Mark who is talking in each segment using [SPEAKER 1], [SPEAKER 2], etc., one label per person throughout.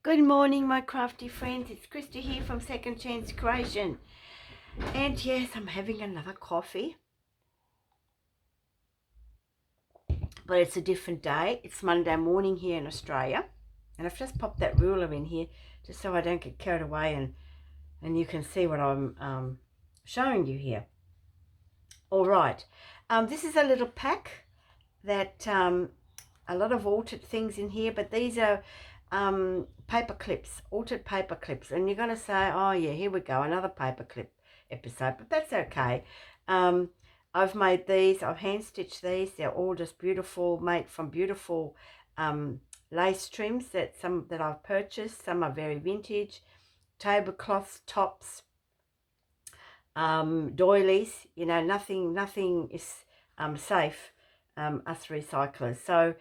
[SPEAKER 1] Good morning, my crafty friends. It's Christa here from Second Chance Creation. And yes, I'm having another coffee. But it's a different day. It's Monday morning here in Australia. And I've just popped that ruler in here just so I don't get carried away and you can see what I'm showing you here. All right. This is a little pack that a lot of altered things in here, but these are paper clips, altered paper clips, and you're going to say, oh yeah, here we go, another paper clip episode, but that's okay. I've made these, I've hand stitched these. They're all just beautiful, made from beautiful lace trims that I've purchased. Some are very vintage, tablecloths, tops, doilies. You know, nothing is safe, us recyclers. So,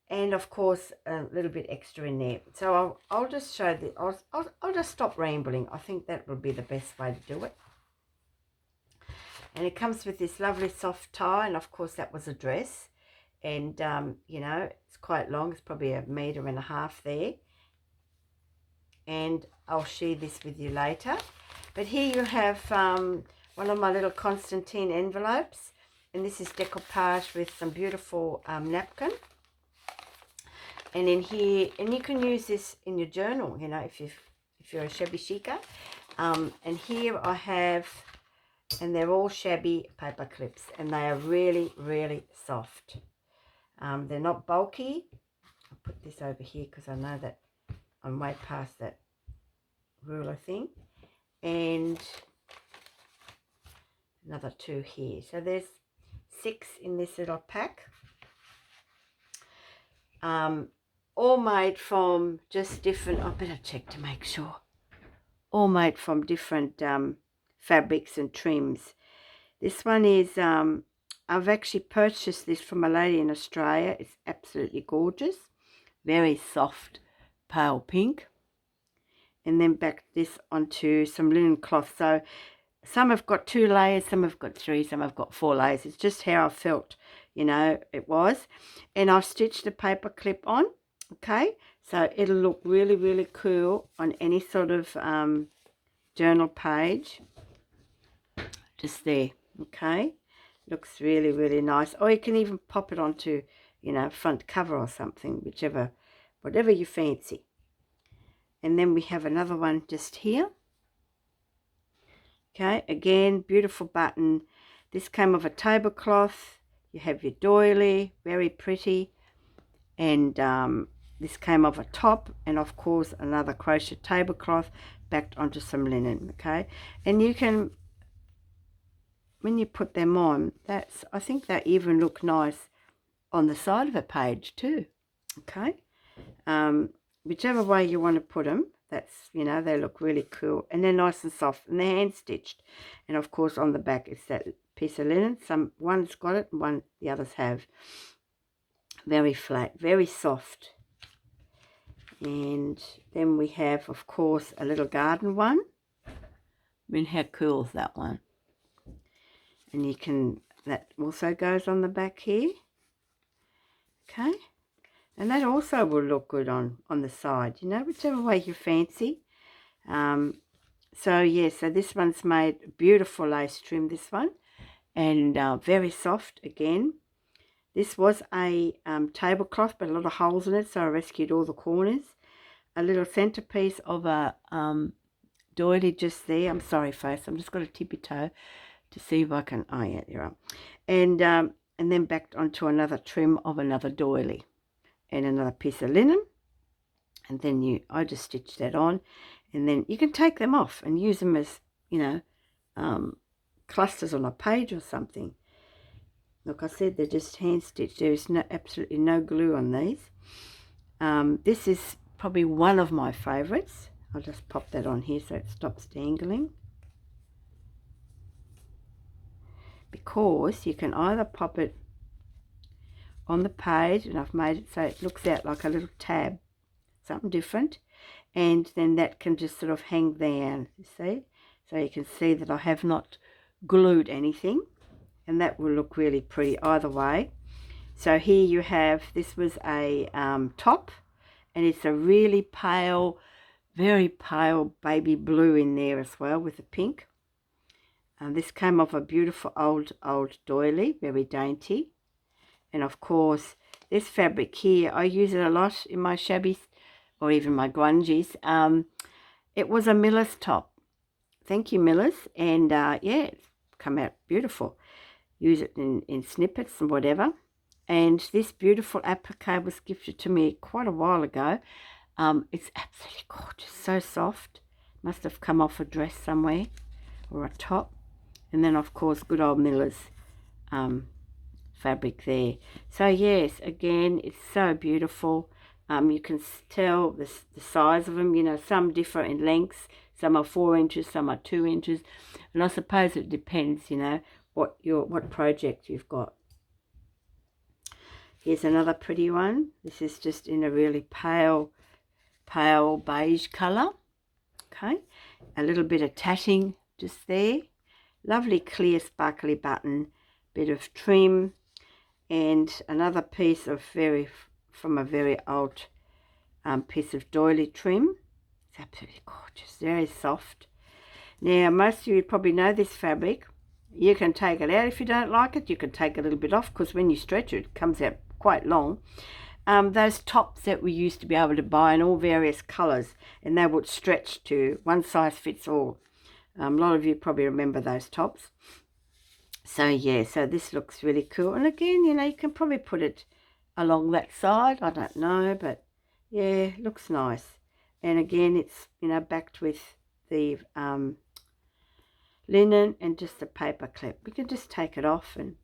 [SPEAKER 1] and of course a little bit extra in there. So I'll just show the I'll just stop rambling. I think that will be the best way to do it. And it comes with this lovely soft tie, and of course that was a dress, and you know, it's quite long. It's probably 1.5 meters there, and I'll share this with you later. But here you have one of my little Constantine envelopes, and this is decoupage with some beautiful napkin. And in here, and you can use this in your journal, you know, if you're a shabby chica. And here I have, and they're all shabby paper clips, and they are really, really soft. They're not bulky. I'll put this over here because I know that I'm way past that ruler thing. And another 2 here. So there's 6 in this little pack. All made from just different, I better check to make sure, all made from different fabrics and trims. This one is, I've actually purchased this from a lady in Australia. It's absolutely gorgeous, very soft pale pink. And then back this onto some linen cloth. So some have got 2 layers, some have got 3, some have got 4 layers. It's just how I felt, you know, it was. And I've stitched the paper clip on. Okay, so it'll look really, really cool on any sort of journal page. Just there, okay. Looks really, really nice. Or you can even pop it onto, you know, front cover or something, whatever you fancy. And then we have another one just here. Okay, again, beautiful button. This came off a tablecloth. You have your doily, very pretty. And this came off a top, and of course another crochet tablecloth backed onto some linen. Okay, and you can, when you put them on, I think they even look nice on the side of a page too. Okay, whichever way you want to put them, that's, you know, they look really cool, and they're nice and soft, and they're hand stitched. And of course on the back it's that piece of linen. One's got it and the others have. Very flat, very soft. And then we have, of course, a little garden one. I mean, how cool is that one? And you can, that also goes on the back here. Okay, and that also will look good on the side, you know, whichever way you fancy. So yeah, so this one's made beautiful lace trim, this one, and very soft again. This was a tablecloth, but a lot of holes in it, so I rescued all the corners. A little centerpiece of a doily just there. I'm sorry, folks, I'm just going to tippy toe to see if I can. Oh yeah, there are. And then backed onto another trim of another doily, and another piece of linen. And then I just stitched that on, and then you can take them off and use them as, you know, clusters on a page or something. Like I said, they're just hand stitched. There is absolutely no glue on these. This is probably one of my favorites. I'll just pop that on here so it stops dangling. Because you can either pop it on the page, and I've made it so it looks out like a little tab, something different, and then that can just sort of hang down, you see. So you can see that I have not glued anything, and that will look really pretty either way. So here you have, this was a top, and it's a really pale, very pale baby blue in there as well with the pink. And this came off a beautiful old doily, very dainty. And of course, this fabric here, I use it a lot in my shabbies or even my grungies. It was a Miller's top. Thank you, Miller's. And yeah, it's come out beautiful. Use it in snippets and whatever. And this beautiful applique was gifted to me quite a while ago. It's absolutely gorgeous, so soft. Must have come off a dress somewhere or a top. And then, of course, good old Miller's fabric there. So, yes, again, it's so beautiful. You can tell the size of them. You know, some differ in lengths. Some are 4 inches, some are 2 inches. And I suppose it depends, you know, what project you've got. Here's another pretty one. This is just in a really pale beige colour. Okay, a little bit of tatting just there. Lovely clear sparkly button, bit of trim, and another piece of from a very old piece of doily trim. It's absolutely gorgeous, very soft. Now, most of you probably know this fabric. You can take it out if you don't like it. You can take a little bit off because when you stretch it, it comes out quite long. Those tops that we used to be able to buy in all various colours, and they would stretch to one size fits all. A lot of you probably remember those tops. So yeah, so this looks really cool. And again, you know, you can probably put it along that side. I don't know, but yeah, looks nice. And again, it's, you know, backed with the linen and just a paper clip. We can just take it off and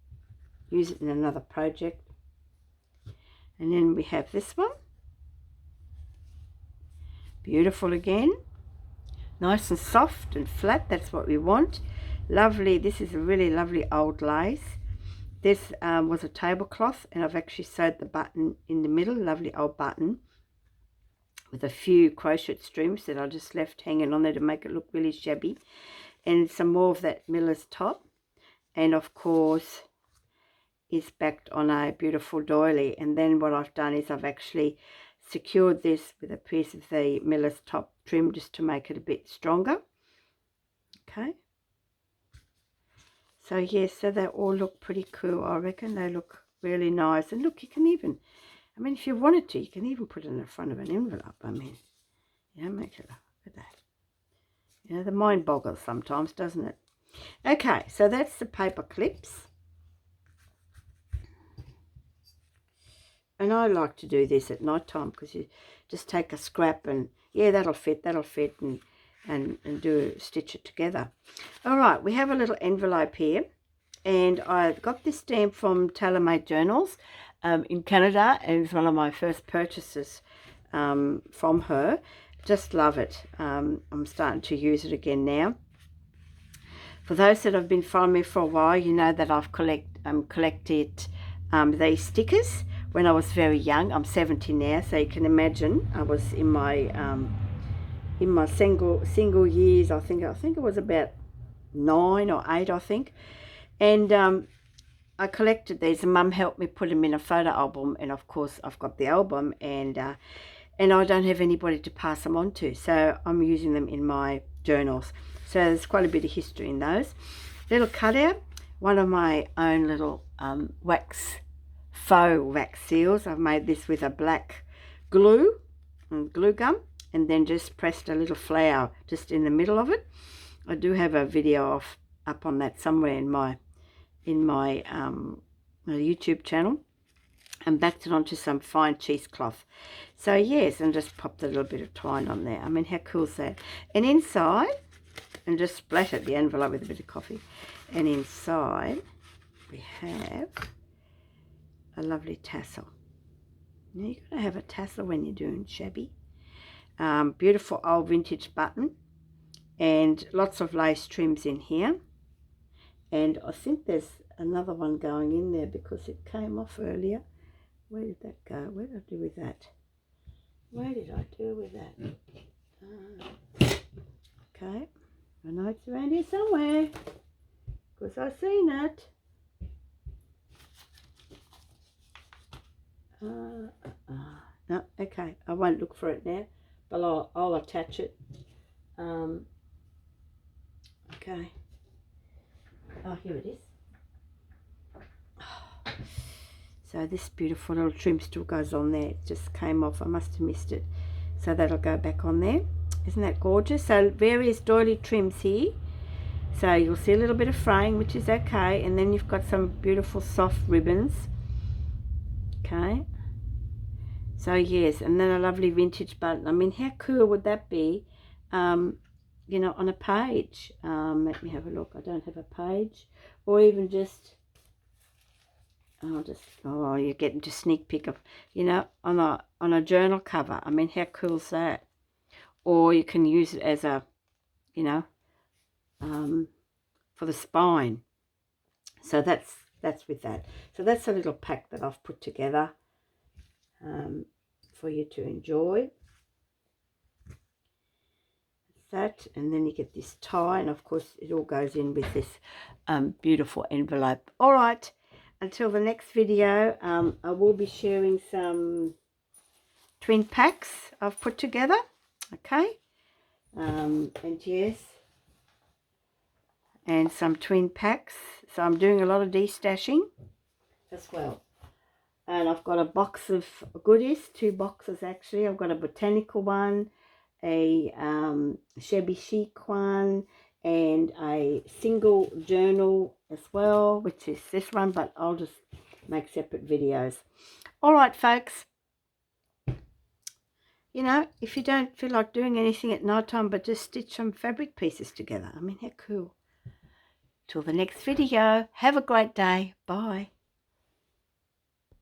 [SPEAKER 1] use it in another project. And then we have this one. Beautiful again. Nice and soft and flat, that's what we want. Lovely, this is a really lovely old lace. This was a tablecloth, and I've actually sewed the button in the middle, lovely old button, with a few crochet streams that I just left hanging on there to make it look really shabby. And some more of that Miller's top. And of course, is backed on a beautiful doily. And then what I've done is I've actually secured this with a piece of the Miller's top trim just to make it a bit stronger. Okay, so yes, so they all look pretty cool. I reckon they look really nice. And look, you can even, I mean, if you wanted to, you can even put it in the front of an envelope. I mean, you know, make it, look at that. You know, the mind boggles sometimes, doesn't it? Okay, so that's the paper clips. And I like to do this at night time because you just take a scrap and, yeah, that'll fit, and stitch it together. All right, we have a little envelope here. And I got this stamp from Tailor Made Journals in Canada. And it's one of my first purchases from her. Just love it. I'm starting to use it again now. For those that have been following me for a while, you know that I've collected these stickers when I was very young. I'm 70 now, so you can imagine I was in my single years. I think it was about 9 or 8, I think. And I collected these, and Mum helped me put them in a photo album. And of course, I've got the album, and I don't have anybody to pass them on to, so I'm using them in my journals. So there's quite a bit of history in those. Little cutout, one of my own little faux wax seals. I've made this with a black glue and glue gum, and then just pressed a little flower just in the middle of it. I do have a video up on that somewhere in my YouTube channel, and backed it onto some fine cheesecloth. So yes, and just popped a little bit of twine on there. I mean, how cool is that? And inside, and just splattered the envelope with a bit of coffee. And inside, we have a lovely tassel. Now, you've got to have a tassel when you're doing shabby. Beautiful old vintage button, and lots of lace trims in here. And I think there's another one going in there because it came off earlier. Where did that go? What did I do with that? Okay, I know it's around here somewhere because I've seen it. No, okay, I won't look for it now, but I'll attach it. Okay. Oh, here it is. So this beautiful little trim still goes on there. It just came off. I must have missed it. So that'll go back on there. Isn't that gorgeous? So various doily trims here. So you'll see a little bit of fraying, which is okay. And then you've got some beautiful soft ribbons. Okay. So yes, and then a lovely vintage button. I mean, how cool would that be? You know, on a page. Let me have a look. I don't have a page. Or even just... oh, you're getting to sneak peek of, you know, on a journal cover. I mean, how cool is that? Or you can use it as a, you know, for the spine. So that's with that. So that's a little pack that I've put together for you to enjoy. That, and then you get this tie, and of course it all goes in with this beautiful envelope. All right. Until the next video, I will be sharing some twin packs I've put together, okay? And yes, and some twin packs. So I'm doing a lot of destashing as well. And I've got a box of goodies, 2 boxes actually. I've got a botanical one, a Shabby chic one, and a single journal as well, which is this one, but I'll just make separate videos. All right, folks. You know, if you don't feel like doing anything at night time, but just stitch some fabric pieces together. I mean, how cool. Till the next video, have a great day. Bye.